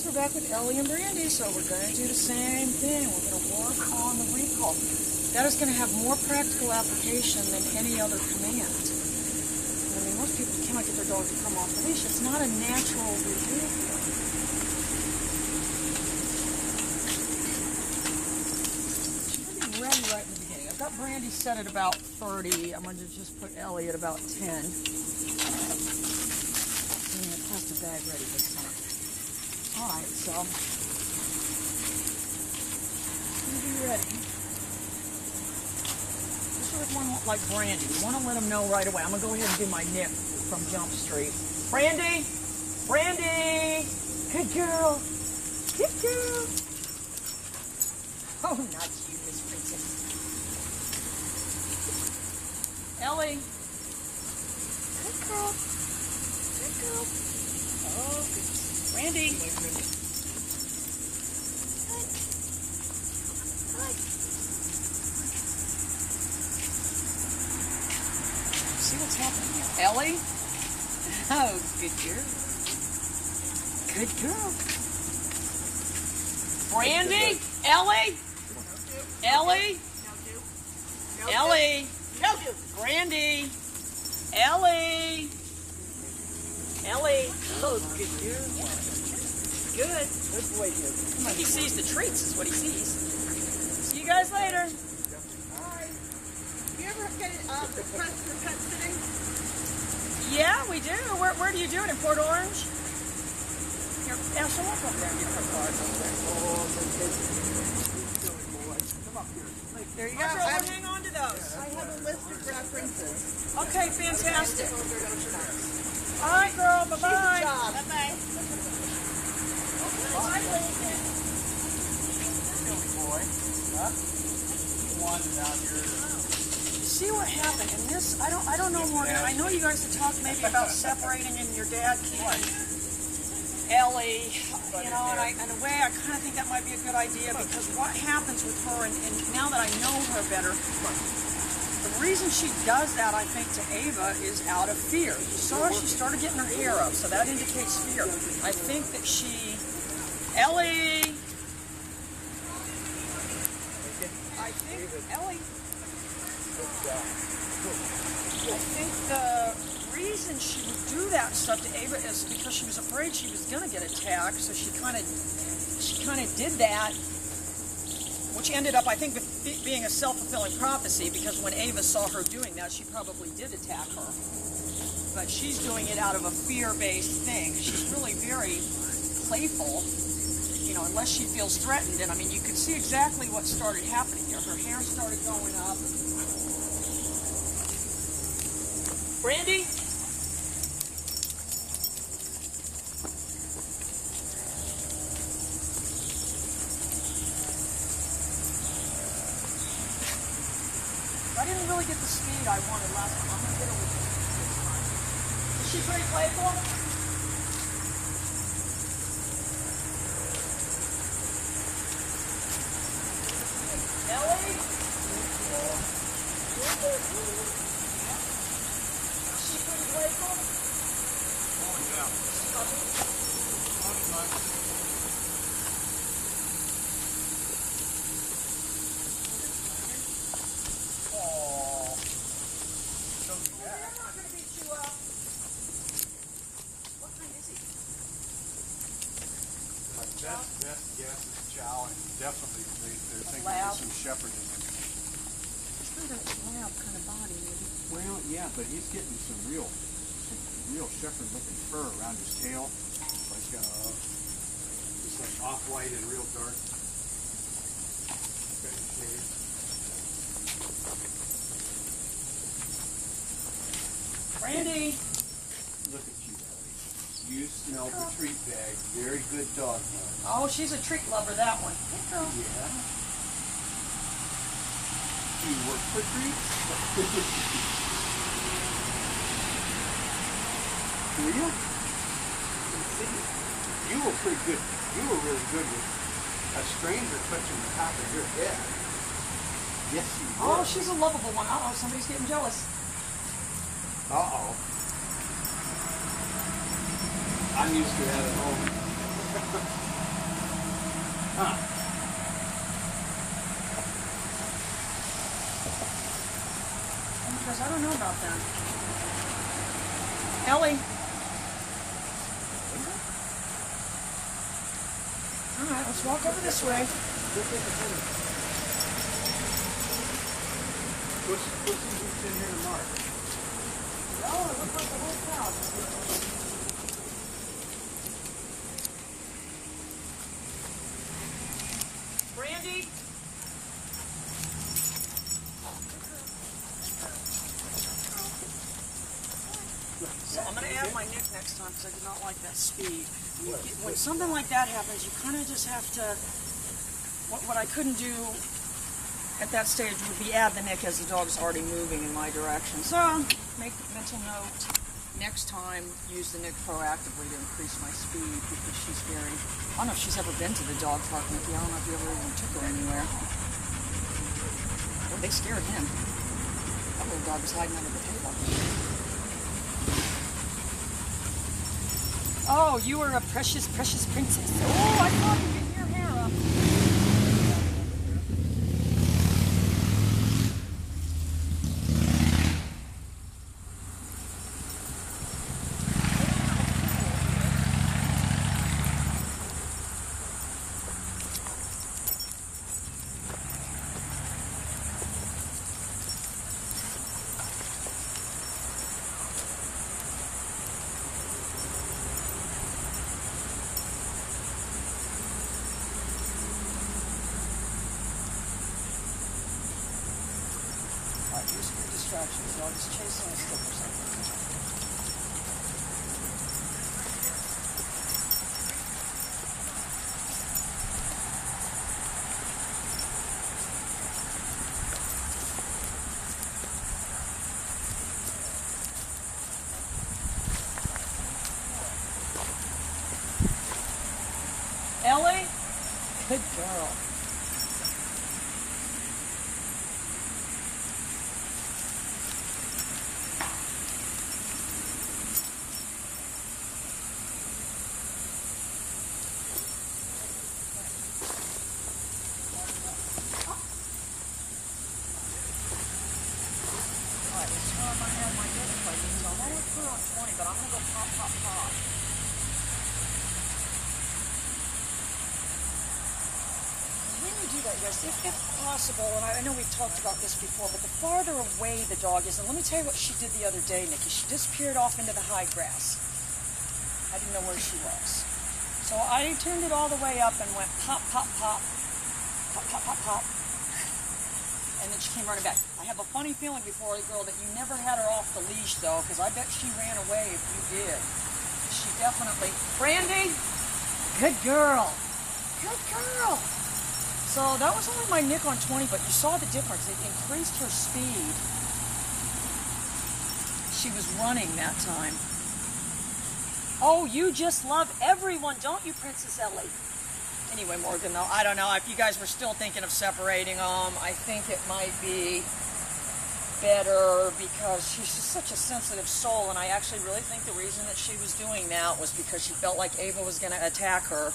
guys, we're back with Ellie and Brandy, so we're going to do the same thing. We're going to work on the recall. That is going to have more practical application than any other command. I mean, most people cannot get their dog to come off the leash. It's not a natural behavior. She's going to be ready right in the beginning. I've got Brandy set at about 30. I'm going to just put Ellie at about 10. Plastic bag ready this time. Alright, so I'm going to be ready. Just with one like Brandy. We want to let them know right away. I'm going to go ahead and do my nip from Jump Street. Brandy! Brandy! Good girl! Good girl! Oh, not you, Miss Princess. Ellie! Good girl! Good girl! Oh, goodness. Brandy. Good. Good. See what's happening here. Ellie? Oh, good girl. Good girl. Brandy? Ellie? Ellie? Ellie? Brandy? Ellie? Ellie. Oh, good girl. Good. Good boy here. Come on, he sees the treats is what he sees. See you guys later. Bye. Do you ever get requests for pet sitting? Yeah, we do. Where do you do it? In Port Orange? Here, Ashley, walk over there and get her card. Come up here. There you go. Hang on to those. I have a list of references. Okay, fantastic. All right, girl. Bye-bye. Bye-bye. Bye, Lincoln. Silly boy. Huh? You wandered out here. See what happened in this? I don't know, Morgan. I know you guys have talked maybe about separating and your dad keeping Ellie, you know, and in a way I kind of think that might be a good idea because what happens with her, and now that I know her better, the reason she does that, I think, to Ava is out of fear. You saw her, she started getting her hair up, so that indicates fear. I think that she... Ellie! I think, Ellie... I think the reason she would do that stuff to Ava is because she was afraid she was going to get attacked, so she kind of did that, which ended up, I think, being a self-fulfilling prophecy, because when Ava saw her doing that, she probably did attack her. But she's doing it out of a fear-based thing. She's really very playful, you know, unless she feels threatened. And, I mean, you can see exactly what started happening here. Her hair started going up. Brandy? I didn't really get the speed I wanted last time. I'm going to get her with this time. Is she pretty playful? Ellie? Is she pretty playful? Oh, yeah. Best guess is chow, and definitely they're thinking there's some shepherd in there. It's kind of a lab kind of body, maybe. Well, yeah, but he's getting some real shepherd-looking fur around his tail, like just like off-white and real dark. Shade. Brandy! Look at you, Ellie. You smelled the treat bag. Very good dog. Oh, she's a treat lover, that one. Hey, girl. Yeah. Do you work for treats? Do you? You were pretty good. You were really good with a stranger touching the top of your head. Yes, you were. Oh, she's a lovable one. Uh-oh, somebody's getting jealous. Uh-oh. I'm used to that at home. Huh. Because I don't know about that. Ellie. All right, let's walk over this way. Who's in here to mark? Oh, it looks like the whole crowd. Brandy? So I'm going to add my nick next time because I did not like that speed. When something like that happens, you kind of just have to, what I couldn't do at that stage would be add the nick as the dog's already moving in my direction. So make the mental note, next time use the nick proactively to increase my speed because she's very, I don't know if she's ever been to the dog park, Nikki. I don't know if you ever even took her anywhere. Oh, they scared him. That little dog was hiding under the table. Oh, you are a precious, precious princess. Oh, I thought you getting your hair up. Use for distractions. Dog is chasing a stick or something. Ellie? Good girl. But I'm going to go pop, pop, pop. When you do that, yes, if possible, and I know we've talked about this before, but the farther away the dog is, and let me tell you what she did the other day, Nikki. She disappeared off into the high grass. I didn't know where she was. So I turned it all the way up and went pop, pop, pop, pop, pop, pop, pop. And then she came running back. I have a funny feeling before the girl that you never had her off the leash, though, because I bet she ran away if you did. She definitely... Brandy? Good girl. Good girl. So that was only my nick on 20, but you saw the difference. It increased her speed. She was running that time. Oh, you just love everyone, don't you, Princess Ellie? Anyway, Morgan, though, I don't know. If you guys were still thinking of separating them, I think it might be better because she's just such a sensitive soul, and I actually really think the reason that she was doing that was because she felt like Ava was going to attack her.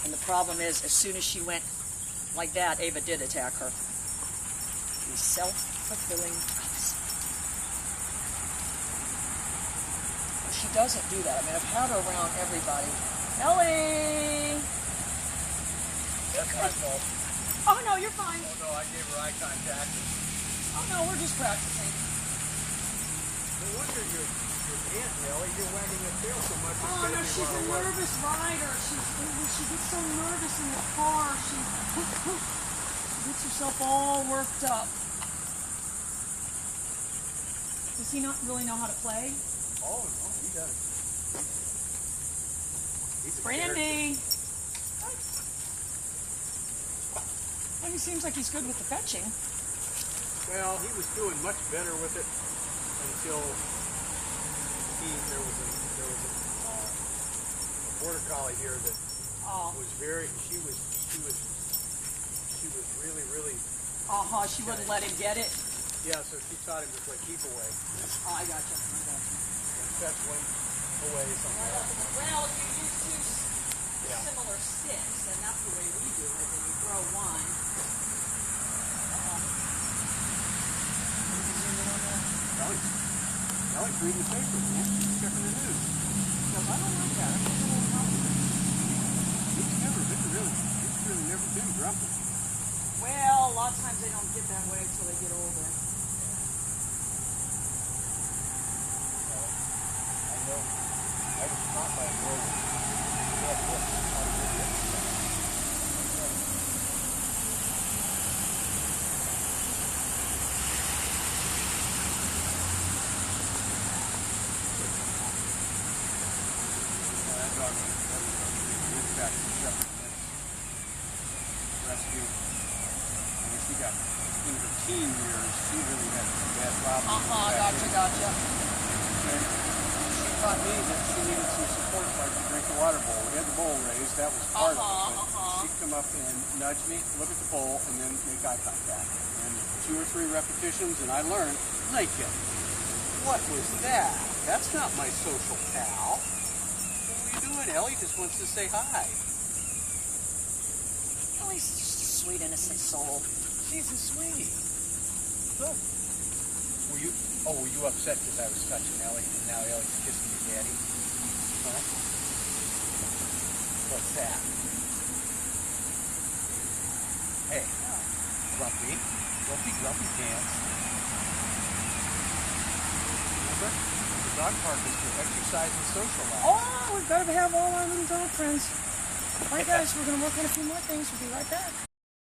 And the problem is, as soon as she went like that, Ava did attack her. The self-fulfilling prophecy. She doesn't do that. I mean, I've had her around everybody. Ellie! That's my fault. Oh, no, you're fine. Oh, no, I gave her eye contact. Oh, no, we're just practicing. No wonder your aunt, Ellie, you're wagging your tail so much. Oh, no, she's a nervous rider. When she gets so nervous in the car, she gets herself all worked up. Does he not really know how to play? Oh, no, he does. He's a Brandy! Well, he seems like he's good with the fetching. Well, he was doing much better with it until there was a border collie here that was very. She was really. She wouldn't let him get it. Yeah, so she taught him to play keep away. Oh, I got you. And fetch one away something else. Well, you use two similar sticks, and that's the way we do it. Then you throw one. Ellie's reading the paper, man. She's checking the news. Because I don't like that. He's really never been grumpy. Well, a lot of times they don't get that way until they get older. I know. I was taught by a girl who had books how to do the exercise. That dog went back to Shepherd rescue. And she got, in her teen years, she really had some bad problems. Gotcha. And she taught me that she needed some support so I could drink the water bowl. We had the bowl raised, that was part of it. But she'd come up and nudge me, look at the bowl, and then make eye contact. And 2 or 3 repetitions, and I learned, Lincoln, what was that? That's not my social pal. What are you doing? Ellie just wants to say hi. Ellie's just a sweet, innocent soul. She's a sweetie. Look. Were you upset because I was touching Ellie and now Ellie's kissing your daddy? Huh? What's that? Hey, grumpy pants. Remember? The dog park is for exercise and social life. Oh, we've got to have all our little dog friends. All right, guys, we're going to work on a few more things. We'll be right back.